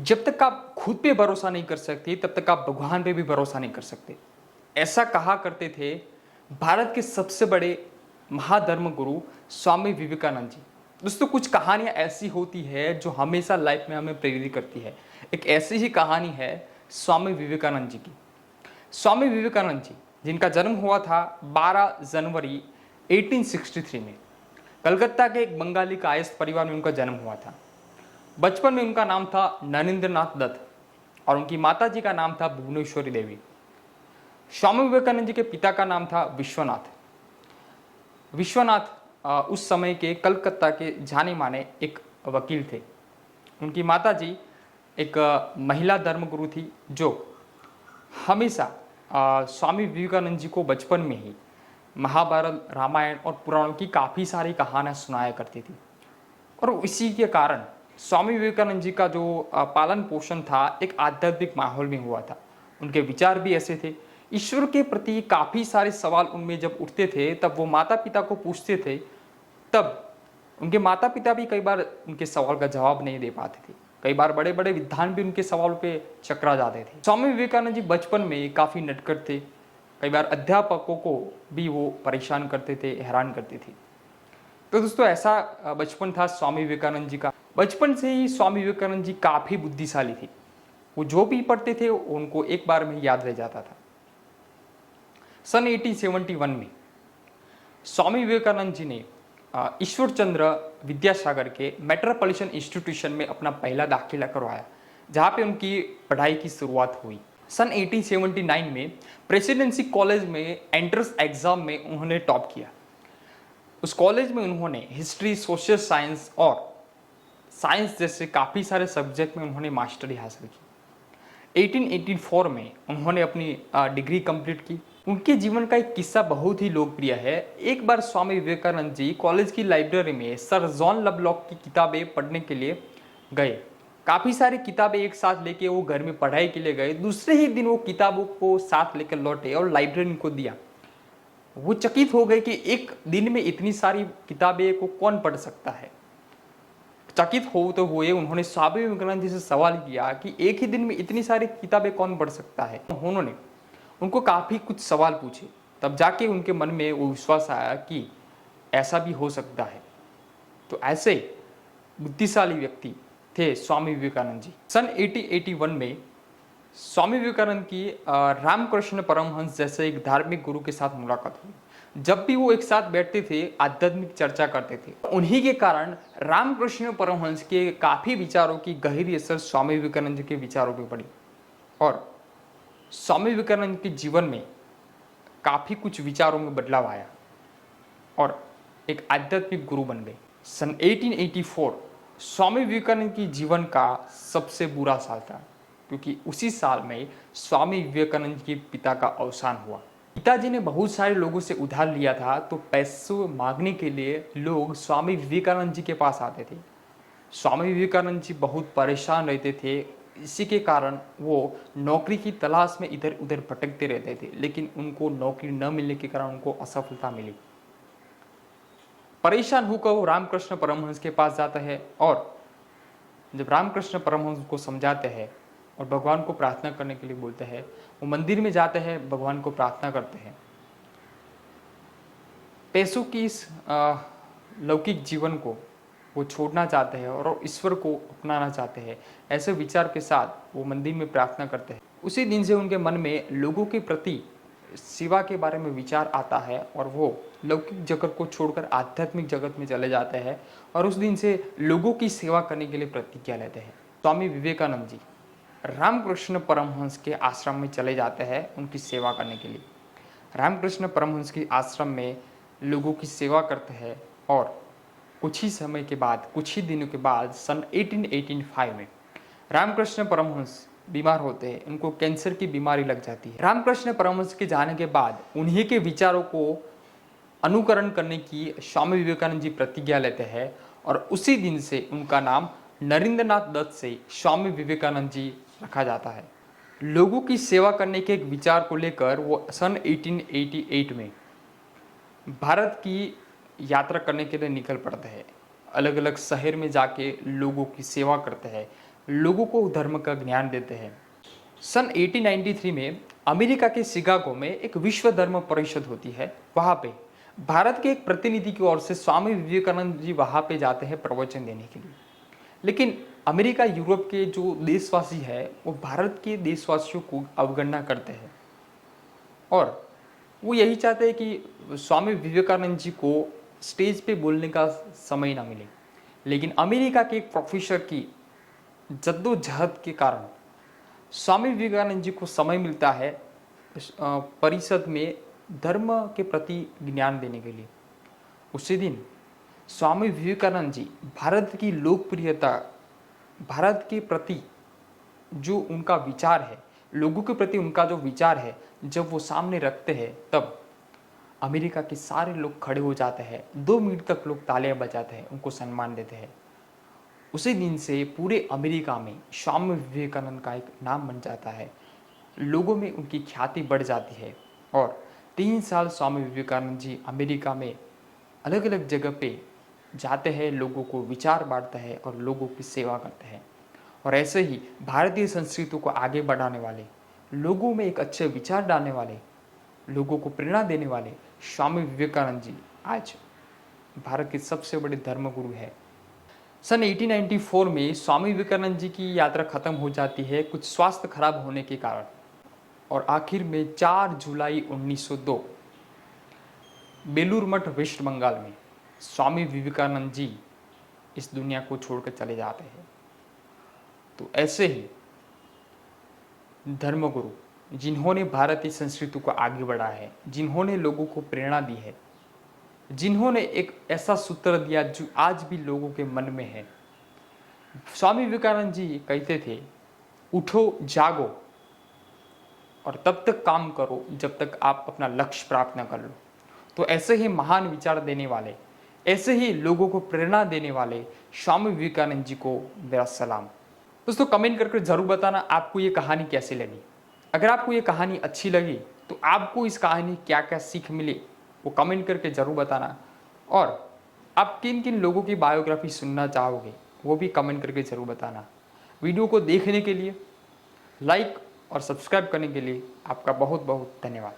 जब तक आप खुद पे भरोसा नहीं कर सकते तब तक आप भगवान पे भी भरोसा नहीं कर सकते। ऐसा कहा करते थे भारत के सबसे बड़े महाधर्म गुरु स्वामी विवेकानंद जी। दोस्तों, कुछ कहानियां ऐसी होती है जो हमेशा लाइफ में हमें प्रेरित करती है। एक ऐसी ही कहानी है स्वामी विवेकानंद जी की। स्वामी विवेकानंद जी, जिनका जन्म हुआ था 12 जनवरी 1863 में, कलकत्ता के एक बंगाली कायस्थ परिवार में उनका जन्म हुआ था। बचपन में उनका नाम था नरेंद्रनाथ दत्त और उनकी माता जी का नाम था भुवनेश्वरी देवी। स्वामी विवेकानंद जी के पिता का नाम था विश्वनाथ। विश्वनाथ उस समय के कलकत्ता के जाने माने एक वकील थे। उनकी माता जी एक महिला धर्मगुरु थी जो हमेशा स्वामी विवेकानंद जी को बचपन में ही महाभारत, रामायण और पुराणों की काफ़ी सारी कहानियाँ सुनाया करती थी। और इसी के कारण स्वामी विवेकानंद जी का जो पालन पोषण था एक आध्यात्मिक माहौल में हुआ था। उनके विचार भी ऐसे थे। ईश्वर के प्रति काफ़ी सारे सवाल उनमें जब उठते थे तब वो माता पिता को पूछते थे, तब उनके माता पिता भी कई बार उनके सवाल का जवाब नहीं दे पाते थे। कई बार बड़े बड़े विद्वान भी उनके सवाल पे चकरा जाते थे। स्वामी विवेकानंद जी बचपन में काफ़ी नटखट थे। कई बार अध्यापकों को भी वो परेशान करते थे, हैरान करते थे। तो दोस्तों, ऐसा बचपन था स्वामी विवेकानंद जी का। बचपन से ही स्वामी विवेकानंद जी काफ़ी बुद्धिशाली थे। वो जो भी पढ़ते थे उनको एक बार में याद रह जाता था। सन 1871 में स्वामी विवेकानंद जी ने ईश्वर चंद्र विद्यासागर के मेट्रोपॉलिटन इंस्टीट्यूशन में अपना पहला दाखिला करवाया, जहाँ पे उनकी पढ़ाई की शुरुआत हुई। सन 1879 में प्रेसिडेंसी कॉलेज में एंट्रेंस एग्जाम में उन्होंने टॉप किया। उस कॉलेज में उन्होंने हिस्ट्री, सोशल साइंस और साइंस जैसे काफ़ी सारे सब्जेक्ट में उन्होंने मास्टरी हासिल की। 1884 में उन्होंने अपनी डिग्री कंप्लीट की। उनके जीवन का एक किस्सा बहुत ही लोकप्रिय है। एक बार स्वामी विवेकानंद जी कॉलेज की लाइब्रेरी में सर जॉन लवलॉक की किताबें पढ़ने के लिए गए। काफ़ी सारी किताबें एक साथ लेके वो घर में पढ़ाई के लिए गए। दूसरे ही दिन वो किताबों को साथ लेकर लौटे और लाइब्रेरियन को दिया। वो चकित हो गए कि एक दिन में इतनी सारी किताबें को कौन पढ़ सकता है। चकित हो तो हुए, उन्होंने स्वामी विवेकानंद जी से सवाल किया कि एक ही दिन में इतनी सारी किताबें कौन पढ़ सकता है। उन्होंने उनको काफ़ी कुछ सवाल पूछे, तब जाके उनके मन में वो विश्वास आया कि ऐसा भी हो सकता है। तो ऐसे बुद्धिशाली व्यक्ति थे स्वामी विवेकानंद जी। सन 1881 में स्वामी विवेकानंद की रामकृष्ण परमहंस जैसे एक धार्मिक गुरु के साथ मुलाकात हुई। जब भी वो एक साथ बैठते थे, आध्यात्मिक चर्चा करते थे। उन्हीं के कारण रामकृष्ण परमहंस के काफ़ी विचारों की गहरी असर स्वामी विवेकानंद जी के विचारों पर पड़ी और स्वामी विवेकानंद के जीवन में काफ़ी कुछ विचारों में बदलाव आया और एक आध्यात्मिक गुरु बन गए। सन 1884 स्वामी विवेकानंद की जीवन का सबसे बुरा साल था, क्योंकि उसी साल में स्वामी विवेकानंद के पिता का अवसान हुआ। पिताजी ने बहुत सारे लोगों से उधार लिया था, तो पैसों मांगने के लिए लोग स्वामी विवेकानंद जी के पास आते थे। स्वामी विवेकानंद जी बहुत परेशान रहते थे। इसी के कारण वो नौकरी की तलाश में इधर उधर भटकते रहते थे, लेकिन उनको नौकरी न मिलने के कारण उनको असफलता मिली। परेशान होकर वो रामकृष्ण परमहंस के पास जाता है और जब रामकृष्ण परमहंस को समझाते हैं और भगवान को प्रार्थना करने के लिए बोलते हैं, वो मंदिर में जाते हैं, भगवान को प्रार्थना करते हैं। पैसों की इस लौकिक जीवन को वो छोड़ना चाहते हैं और ईश्वर को अपनाना चाहते हैं। ऐसे विचार के साथ वो मंदिर में प्रार्थना करते हैं। उसी दिन से उनके मन में लोगों के प्रति सेवा के बारे में विचार आता है और वो लौकिक जगत को छोड़कर आध्यात्मिक जगत में चले जाते हैं और उस दिन से लोगों की सेवा करने के लिए प्रतिज्ञा लेते हैं। स्वामी विवेकानंद जी रामकृष्ण परमहंस के आश्रम में चले जाते हैं उनकी सेवा करने के लिए। रामकृष्ण परमहंस के आश्रम में लोगों की सेवा करते हैं और कुछ ही समय के बाद, कुछ ही दिनों के बाद सन 1885 में रामकृष्ण परमहंस बीमार होते हैं। उनको कैंसर की बीमारी लग जाती है। रामकृष्ण परमहंस के जाने के बाद उन्हीं के विचारों को अनुकरण करने की स्वामी विवेकानंद जी प्रतिज्ञा लेते हैं और उसी दिन से उनका नाम नरेंद्रनाथ दत्त से स्वामी विवेकानंद जी रखा जाता है। लोगों की सेवा करने के एक विचार को लेकर वो सन 1888 में भारत की यात्रा करने के लिए निकल पड़ते हैं। अलग अलग शहर में जाके लोगों की सेवा करते हैं। लोगों को धर्म का ज्ञान देते हैं। सन 1893 में अमेरिका के शिकागो में एक विश्व धर्म परिषद होती है। वहाँ पे भारत के एक प्रतिनिधि की ओर से स्वामी विवेकानंद जी वहाँ पे जाते हैं प्रवचन देने के लिए। लेकिन अमेरिका यूरोप के जो देशवासी है वो भारत के देशवासियों को अवगणना करते हैं और वो यही चाहते हैं कि स्वामी विवेकानंद जी को स्टेज पे बोलने का समय ना मिले। लेकिन अमेरिका के एक प्रोफेसर की जद्दोजहद के कारण स्वामी विवेकानंद जी को समय मिलता है परिषद में धर्म के प्रति ज्ञान देने के लिए। उसी दिन स्वामी विवेकानंद जी भारत की लोकप्रियता, भारत के प्रति जो उनका विचार है, लोगों के प्रति उनका जो विचार है, जब वो सामने रखते हैं तब अमेरिका के सारे लोग खड़े हो जाते हैं। 2 मिनट तक लोग तालियां बजाते हैं, उनको सम्मान देते हैं। उसी दिन से पूरे अमेरिका में स्वामी विवेकानंद का एक नाम बन जाता है, लोगों में उनकी ख्याति बढ़ जाती है और 3 साल स्वामी विवेकानंद जी अमेरिका में अलग अलग जगह पे जाते हैं, लोगों को विचार बांटते हैं और लोगों की सेवा करते हैं। और ऐसे ही भारतीय संस्कृति को आगे बढ़ाने वाले, लोगों में एक अच्छे विचार डालने वाले, लोगों को प्रेरणा देने वाले स्वामी विवेकानंद जी आज भारत के सबसे बड़े धर्मगुरु है। सन 1894 में स्वामी विवेकानंद जी की यात्रा खत्म हो जाती है कुछ स्वास्थ्य खराब होने के कारण और आखिर में 4 जुलाई 1902 बेलूर मठ वेस्ट बंगाल में स्वामी विवेकानंद जी इस दुनिया को छोड़कर चले जाते हैं। तो ऐसे ही धर्मगुरु जिन्होंने भारतीय संस्कृति को आगे बढ़ाया है, जिन्होंने लोगों को प्रेरणा दी है, जिन्होंने एक ऐसा सूत्र दिया जो आज भी लोगों के मन में है। स्वामी विवेकानंद जी कहते थे, उठो जागो और तब तक काम करो जब तक आप अपना लक्ष्य प्राप्त न कर लो। तो ऐसे ही महान विचार देने वाले, ऐसे ही लोगों को प्रेरणा देने वाले स्वामी विवेकानंद जी को मेरा सलाम। दोस्तों कमेंट करके जरूर बताना आपको ये कहानी कैसी लगी। अगर आपको ये कहानी अच्छी लगी तो आपको इस कहानी क्या क्या सीख मिली वो कमेंट करके जरूर बताना। और आप किन किन लोगों की बायोग्राफी सुनना चाहोगे वो भी कमेंट करके जरूर बताना। वीडियो को देखने के लिए, लाइक और सब्सक्राइब करने के लिए आपका बहुत बहुत धन्यवाद।